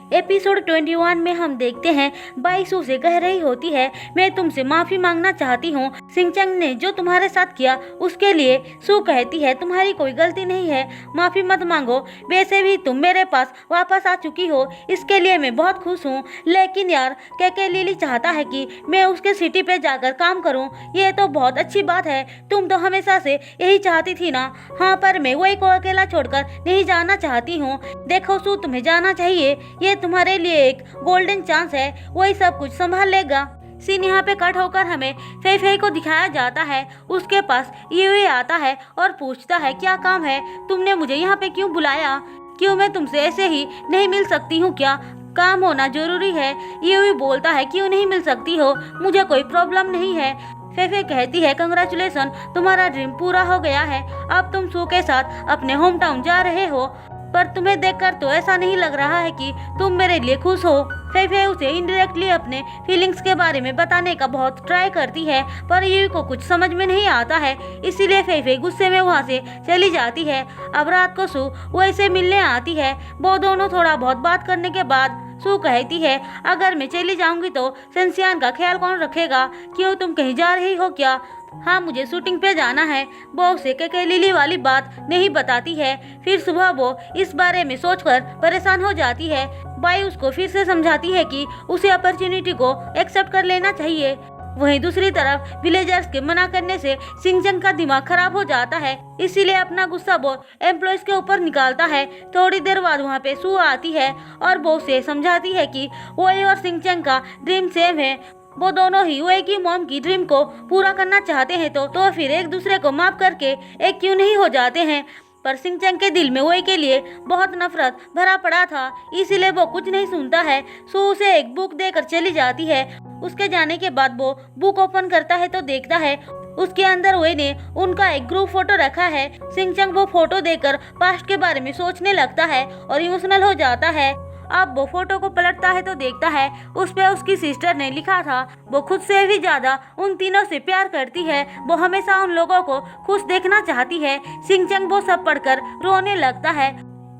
Episode 21 में हम देखते हैं बाई सू से कह रही होती है, मैं तुमसे माफी मांगना चाहती हूँ सिंचंग ने जो तुम्हारे साथ किया उसके लिए। सू कहती है तुम्हारी कोई गलती नहीं है, माफी मत मांगो, वैसे भी तुम मेरे पास वापस आ चुकी हो, इसके लिए मैं बहुत खुश हूँ। लेकिन यार केके लिली चाहता है कि मैं उसके सिटी पे जाकर काम करूँ, ये तो बहुत अच्छी बात है, तुम तो हमेशा से यही चाहती थी ना। हाँ पर मैं वही को अकेला छोड़कर नहीं जाना चाहती हूँ। देखो सू तुम्हें जाना चाहिए, ये तुम्हारे लिए एक गोल्डन चांस है, वही सब कुछ संभाल लेगा। सीन यहाँ पे कट होकर हमें फे फे को दिखाया जाता है। उसके पास यूई आता है और पूछता है क्या काम है, तुमने मुझे यहाँ पे क्यों बुलाया, क्यों मैं तुमसे ऐसे ही नहीं मिल सकती हूँ क्या, काम होना जरूरी है। यूई बोलता है क्यों नहीं मिल सकती हो, मुझे कोई प्रॉब्लम नहीं है। फेफे कहती है कंग्रेचुलेसन, तुम्हारा ड्रीम पूरा हो गया है, अब तुम सू के साथ अपने होम टाउन जा रहे हो, पर तुम्हें देखकर तो ऐसा नहीं लग रहा है कि तुम मेरे लिए खुश हो। फेफे उसे इनडायरेक्टली अपने फीलिंग्स के बारे में बताने का बहुत ट्राई करती है, पर यूई को कुछ समझ में नहीं आता है, इसीलिए फेफे गुस्से में वहाँ से चली जाती है। अब रात को सू वैसे मिलने आती है, वो दोनों थोड़ा बहुत बात करने के बाद सू कहती है अगर मैं चली जाऊंगी तो सेंसियान का ख्याल कौन रखेगा, क्यों तुम कहीं जा रही हो क्या। हाँ मुझे शूटिंग पे जाना है, वो उसे केके लिली वाली बात नहीं बताती है। फिर सुबह वो इस बारे में सोचकर परेशान हो जाती है। बाई उसको फिर से समझाती है कि उसे अपॉर्चुनिटी को एक्सेप्ट कर लेना चाहिए। वहीं दूसरी तरफ विलेजर्स के मना करने से सिंचन का दिमाग खराब हो जाता है, इसीलिए अपना गुस्सा वो एम्प्लॉयज के ऊपर निकालता है। थोड़ी देर बाद वहाँ पे सू आती है और वो उसे समझाती है कि वही और सिंचन का ड्रीम सेम है, वो दोनों ही वही की मॉम की ड्रीम को पूरा करना चाहते हैं, तो फिर एक दूसरे को माफ करके एक क्यों नहीं हो जाते हैं। पर सिंचन के दिल में वही के लिए बहुत नफरत भरा पड़ा था, इसीलिए वो कुछ नहीं सुनता है। सू उसे एक बुक देकर चली जाती है। उसके जाने के बाद वो बुक ओपन करता है तो देखता है उसके अंदर वही ने उनका एक ग्रुप फोटो रखा है। सिंचन वो फोटो देखकर पास्ट के बारे में सोचने लगता है और इमोशनल हो जाता है। अब वो फोटो को पलटता है तो देखता है उस पे उसकी सिस्टर ने लिखा था, वो खुद से भी ज्यादा उन तीनों से प्यार करती है, वो हमेशा उन लोगों को खुश देखना चाहती है। सिंचन वो सब पढ़कर रोने लगता है।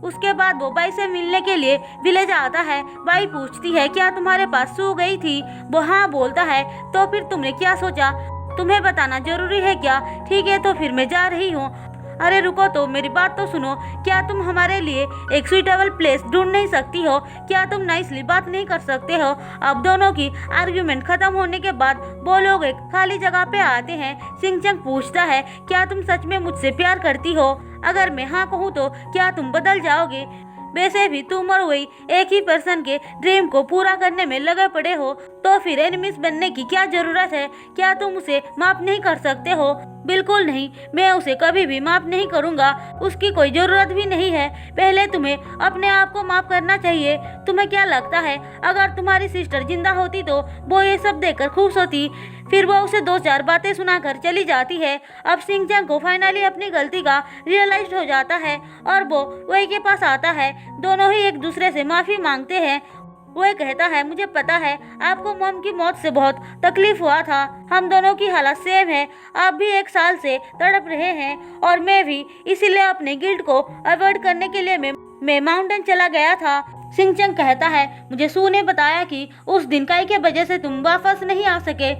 उसके बाद वो बाई से मिलने के लिए विलेज आता है। बाई पूछती है क्या तुम्हारे पास सू गई थी, वो हाँ बोलता है। तो फिर तुमने क्या सोचा, तुम्हें बताना जरूरी है क्या, ठीक है तो फिर मैं जा रही हूँ। अरे रुको तो मेरी बात तो सुनो, क्या तुम हमारे लिए एक सुइटेबल प्लेस ढूंढ नहीं सकती हो, क्या तुम नाइसली बात नहीं कर सकते हो। अब दोनों की आर्ग्यूमेंट खत्म होने के बाद वो लोग एक खाली जगह पे आते हैं। सिंचन पूछता है क्या तुम सच में मुझसे प्यार करती हो, अगर मैं हाँ कहूँ तो क्या तुम बदल जाओगे, वैसे भी तुम और वही एक ही पर्सन के ड्रीम को पूरा करने में लगे पड़े हो, तो फिर एनिमीज बनने की क्या जरूरत है, क्या तुम उसे माफ नहीं कर सकते हो। बिल्कुल नहीं, मैं उसे कभी भी माफ नहीं करूंगा, उसकी कोई जरूरत भी नहीं है, पहले तुम्हें अपने आप को माफ करना चाहिए। तुम्हें क्या लगता है अगर तुम्हारी सिस्टर जिंदा होती तो वो ये सब देखकर खुश होती। फिर वो उसे 2-4 बातें सुनाकर चली जाती है। अब सिंचन को फाइनली अपनी गलती का रियलाइज हो जाता है और वो वही के पास आता है। दोनों ही एक दूसरे से माफी मांगते हैं। वो कहता है मुझे पता है आपको मॉम की मौत से बहुत तकलीफ हुआ था, हम दोनों की हालत सेम है, आप भी 1 साल से तड़प रहे हैं और मैं भी, इसीलिए अपने गिल्ट को अवॉइड करने के लिए मैं माउंटेन चला गया था। सिंचन कहता है मुझे सू ने बताया कि उस दिन काई के वजह से तुम वापस नहीं आ सके,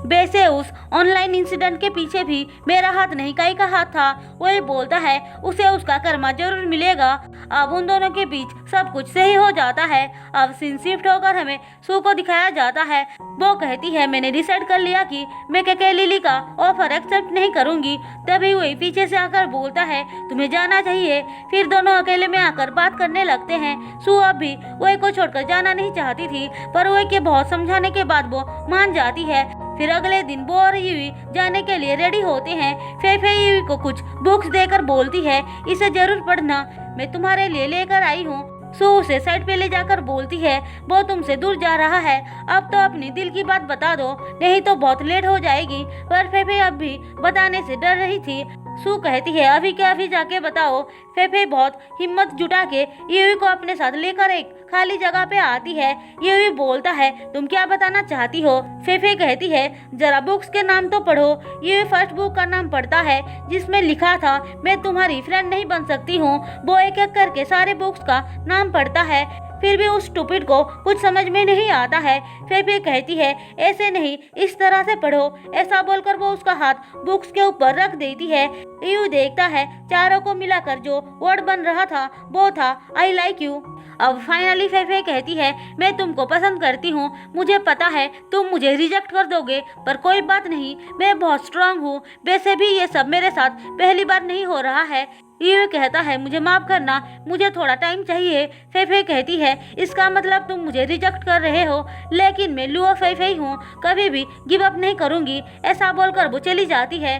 वैसे उस ऑनलाइन इंसिडेंट के पीछे भी मेरा हाथ नहीं काई का हाथ था। वही बोलता है उसे उसका कर्मा जरूर मिलेगा। अब उन दोनों के बीच सब कुछ सही हो जाता है। अब सीन शिफ्ट होकर हमें सू को दिखाया जाता है। वो कहती है मैंने डिसाइड कर लिया कि मैं केके लिली का ऑफर एक्सेप्ट नहीं करूंगी। तभी वही पीछे से आकर बोलता है तुम्हें जाना चाहिए। फिर दोनों अकेले में आकर बात करने लगते हैं। सू अब भी वही को छोड़कर जाना नहीं चाहती थी, पर वही के बहुत समझाने के बाद वो मान जाती है। फिर अगले दिन वो और यूई जाने के लिए रेडी होते हैं। फेफे यूई को कुछ बुक्स देकर बोलती है इसे जरूर पढ़ना, मैं तुम्हारे लिए लेकर आई हूँ। सू उसे साइड पे ले जाकर बोलती है वो तुमसे दूर जा रहा है, अब तो अपनी दिल की बात बता दो, नहीं तो बहुत लेट हो जाएगी। पर फेफे अब भी बताने से डर रही थी। सू कहती है अभी के अभी जाके बताओ। फेफे बहुत हिम्मत जुटा के यूई को अपने साथ लेकर एक खाली जगह पे आती है। यूई बोलता है तुम क्या बताना चाहती हो। फेफे कहती है जरा बुक्स के नाम तो पढ़ो। यूई फर्स्ट बुक का नाम पढ़ता है जिसमें लिखा था मैं तुम्हारी फ्रेंड नहीं बन सकती हूँ। वो एक एक करके सारे बुक्स का नाम पढ़ता है। फिर भी उस स्टूपिड को कुछ समझ में नहीं आता है। फेफे कहती है ऐसे नहीं, इस तरह से पढ़ो। ऐसा बोलकर वो उसका हाथ बुक्स के ऊपर रख देती है। यू देखता है चारों को मिलाकर जो वर्ड बन रहा था वो था आई लाइक यू। अब फाइनली फेफे कहती है मैं तुमको पसंद करती हूँ। मुझे पता है तुम मुझे रिजेक्ट कर दोगे, पर कोई बात नहीं, मैं बहुत स्ट्रांग हूँ। वैसे भी ये सब मेरे साथ पहली बार नहीं हो रहा है। ये कहता है मुझे माफ करना, मुझे थोड़ा टाइम चाहिए। फेफे कहती है इसका मतलब तुम मुझे रिजेक्ट कर रहे हो, लेकिन मैं लुओ फेफे हूँ, कभी भी गिव अप नहीं करूँगी। ऐसा बोलकर वो चली जाती है।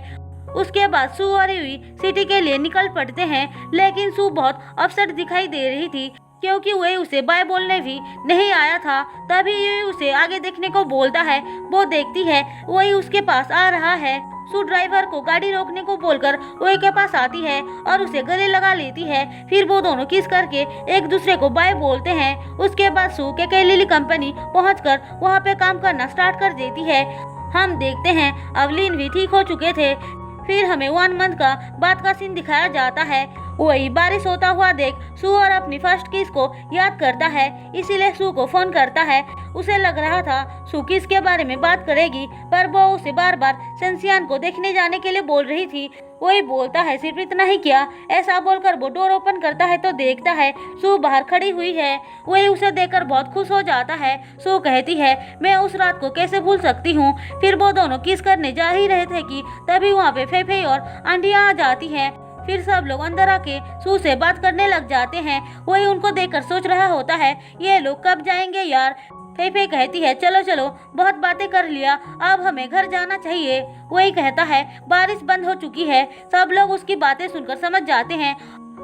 उसके बाद सू और यूई सिटी के लिए निकल पड़ते हैं, लेकिन सू बहुत अपसेट दिखाई दे रही थी क्योंकि वही उसे बाय बोलने भी नहीं आया था। तभी यूई उसे आगे देखने को बोलता है। वो देखती है वही उसके पास आ रहा है। सू ड्राइवर को गाड़ी रोकने को बोलकर वही के पास आती है और उसे गले लगा लेती है। फिर वो दोनों किस करके एक दूसरे को बाय बोलते हैं। उसके बाद सू के लिली कंपनी पहुंचकर वहां पे काम करना स्टार्ट कर देती है। हम देखते हैं अवलीन भी ठीक हो चुके थे। फिर हमें 1 मंथ का बाद का सीन दिखाया जाता है। वही बारिश होता हुआ देख सू और अपनी फर्स्ट किस को याद करता है, इसीलिए सू को फोन करता है। उसे लग रहा था सू किस के बारे में बात करेगी, पर वो उसे बार बार सेंसियान को देखने जाने के लिए बोल रही थी। वही बोलता है सिर्फ इतना ही क्या। ऐसा बोलकर वो डोर ओपन करता है तो देखता है सू बाहर खड़ी हुई है। वही उसे देखकर बहुत खुश हो जाता है। सू कहती है मैं उस रात को कैसे भूल सकती हूँ। फिर वो दोनों किस करने जा ही रहे थे कि तभी वहाँ पे फेफे और आंटियाँ आ जाती हैं। फिर सब लोग अंदर आके सू से बात करने लग जाते हैं। वही उनको देखकर सोच रहा होता है ये लोग कब जाएंगे यार। फेफे कहती है चलो चलो, बहुत बातें कर लिया, अब हमें घर जाना चाहिए। वही कहता है बारिश बंद हो चुकी है। सब लोग उसकी बातें सुनकर समझ जाते हैं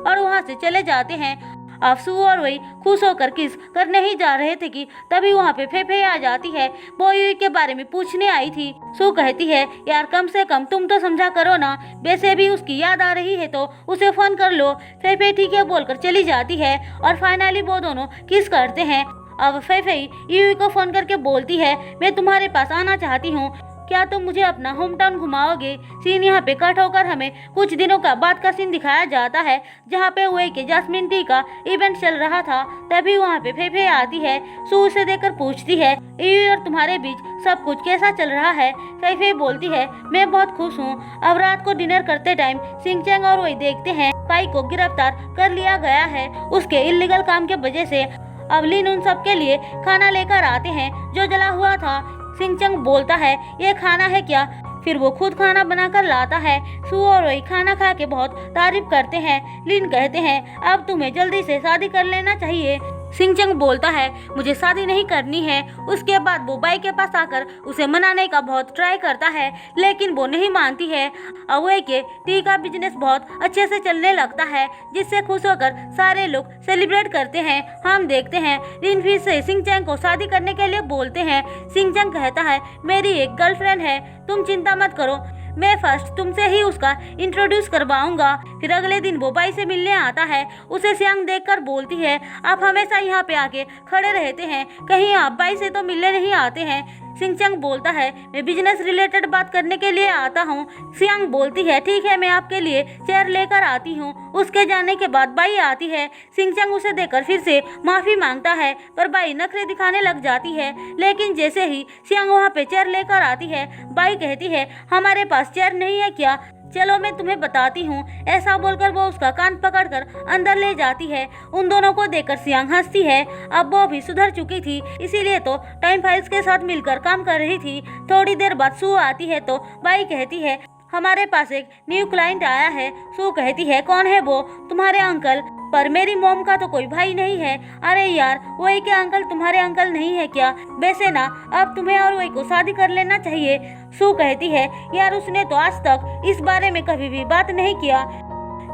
और वहाँ से चले जाते हैं। अब सू और वही खुश होकर किस करने ही जा रहे थे कि तभी वहाँ पे फेफे आ जाती है। वो यूई के बारे में पूछने आई थी। सू कहती है यार कम से कम तुम तो समझा करो ना, वैसे भी उसकी याद आ रही है तो उसे फोन कर लो। फेफे ठीक है बोलकर चली जाती है और फाइनली वो दोनों किस करते हैं। अब फेफे यूई को फोन करके बोलती है मैं तुम्हारे पास आना चाहती हूँ, क्या तुम मुझे अपना होम टाउन घुमाओगे। सीन यहाँ पे कट होकर हमें कुछ दिनों का बाद का सीन दिखाया जाता है जहाँ पे वही के जैस्मिन टी का इवेंट चल रहा था। तभी वहाँ पे फेफे आती है। सू उसे देखकर पूछती है यूई और तुम्हारे बीच सब कुछ कैसा चल रहा है। फेफे बोलती है मैं बहुत खुश हूँ। अब रात को डिनर करते टाइम सिंचैंग और वही देखते हैं पाई को गिरफ्तार कर लिया गया है उसके इलीगल काम के वजह से। अवलीन उन सब के लिए खाना लेकर आते हैं जो जला हुआ था। सिंचैंग बोलता है ये खाना है क्या। फिर वो खुद खाना बनाकर लाता है। सू और वही खाना खा के बहुत तारीफ करते हैं। लिन कहते हैं अब तुम्हें जल्दी से शादी कर लेना चाहिए। सिंचैंग बोलता है मुझे शादी नहीं करनी है। उसके बाद वो बाई के पास आकर उसे मनाने का बहुत ट्राई करता है, लेकिन वो नहीं मानती है। अवे के टी का बिजनेस बहुत अच्छे से चलने लगता है, जिससे खुश होकर सारे लोग सेलिब्रेट करते हैं। हम देखते हैं लिन फिर से सिंचैंग को शादी करने के लिए बोलते हैं। सिंचैंग कहता है मेरी एक गर्लफ्रेंड है, तुम चिंता मत करो, मैं फर्स्ट तुमसे ही उसका इंट्रोड्यूस करवाऊंगा। फिर अगले दिन वो बाई से मिलने आता है। उसे सियांग देखकर बोलती है आप हमेशा यहाँ पे आके खड़े रहते हैं, कहीं आप बाई से तो मिलने नहीं आते हैं। सिंचैंग बोलता है मैं बिजनेस रिलेटेड बात करने के लिए आता हूँ। सियांग बोलती है ठीक है मैं आपके लिए चेयर लेकर आती हूँ। उसके जाने के बाद बाई आती है। सिंचैंग उसे देखकर फिर से माफी मांगता है, पर बाई नखरे दिखाने लग जाती है। लेकिन जैसे ही सियांग वहाँ पे चेयर लेकर आती है, बाई कहती है हमारे पास चेयर नहीं है क्या, चलो मैं तुम्हें बताती हूँ। ऐसा बोलकर वो उसका कान पकड़कर अंदर ले जाती है। उन दोनों को देखकर सियांग हंसती है। अब वो भी सुधर चुकी थी, इसीलिए तो टाइम फाइल्स के साथ मिलकर काम कर रही थी। थोड़ी देर बाद सू आती है तो बाई कहती है हमारे पास एक न्यू क्लाइंट आया है। सू कहती है कौन है वो, तुम्हारे अंकल, पर मेरी मॉम का तो कोई भाई नहीं है। अरे यार वही के अंकल तुम्हारे अंकल नहीं है क्या, वैसे ना अब तुम्हें और वही को शादी कर लेना चाहिए। सू कहती है यार उसने तो आज तक इस बारे में कभी भी बात नहीं किया।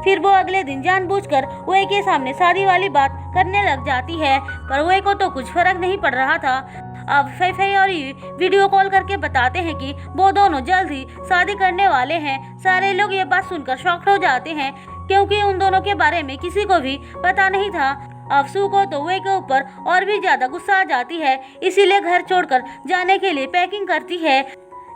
फिर वो अगले दिन जानबूझकर वही के सामने शादी वाली बात करने लग जाती है, पर वही को तो कुछ फर्क नहीं पड़ रहा था। अब फेफे और वीडियो कॉल करके बताते हैं कि वो दोनों जल्द ही शादी करने वाले हैं। सारे लोग ये बात सुनकर शॉक्ड हो जाते हैं, क्योंकि उन दोनों के बारे में किसी को भी पता नहीं था। अब सू को तो वे के ऊपर और भी ज्यादा गुस्सा आ जाती है, इसीलिए घर छोड़कर जाने के लिए पैकिंग करती है।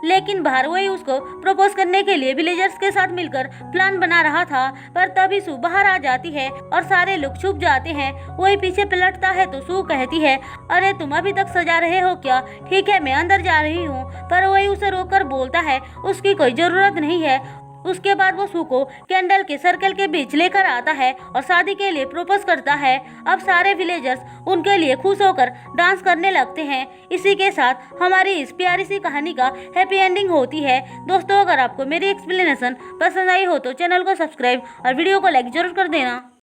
लेकिन बाहर वही उसको प्रपोज करने के लिए विलेजर्स के साथ मिलकर प्लान बना रहा था। पर तभी सू बाहर आ जाती है और सारे लोग छुप जाते हैं। वही पीछे पलटता है तो सू कहती है, अरे तुम अभी तक सजा रहे हो क्या? ठीक है, मैं अंदर जा रही हूँ। पर वही उसे रोककर बोलता है उसकी कोई जरूरत नहीं है। उसके बाद वो सू को कैंडल के सर्कल के बीच लेकर आता है और शादी के लिए प्रपोज करता है। अब सारे विलेजर्स उनके लिए खुश होकर डांस करने लगते हैं। इसी के साथ हमारी इस प्यारी सी कहानी का हैप्पी एंडिंग होती है। दोस्तों, अगर आपको मेरी एक्सप्लेनेशन पसंद आई हो तो चैनल को सब्सक्राइब और वीडियो को लाइक जरूर कर देना।